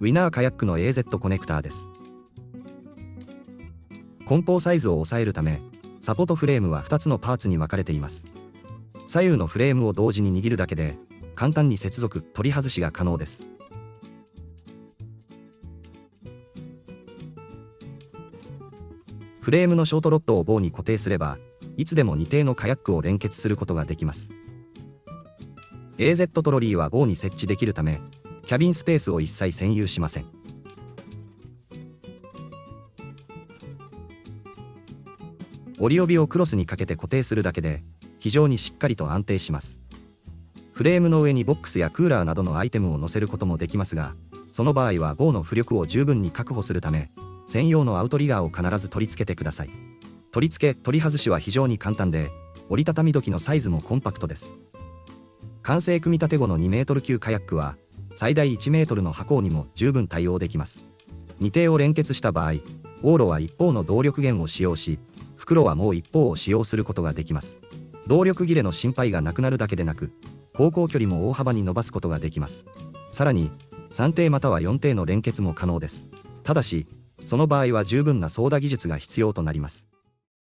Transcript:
ウィナーカヤックの AZ コネクターです。梱包サイズを抑えるため、サポートフレームは2つのパーツに分かれています。左右のフレームを同時に握るだけで、簡単に接続・取り外しが可能です。フレームのショートロッドを棒に固定すれば、いつでも2定のカヤックを連結することができます。AZ トロリーは棒に設置できるため、キャビンスペースを一切占有しません。折り帯をクロスにかけて固定するだけで、非常にしっかりと安定します。フレームの上にボックスやクーラーなどのアイテムを載せることもできますが、その場合は棒の浮力を十分に確保するため、専用のアウトリガーを必ず取り付けてください。取り付け・取り外しは非常に簡単で、折りたたみ時のサイズもコンパクトです。完成組み立て後の2メートル級カヤックは、最大1メートルの波高にも十分対応できます。2定を連結した場合、往路は一方の動力源を使用し、袋はもう一方を使用することができます。動力切れの心配がなくなるだけでなく、航行距離も大幅に伸ばすことができます。さらに、3定または4定の連結も可能です。ただし、その場合は十分な操舵技術が必要となります。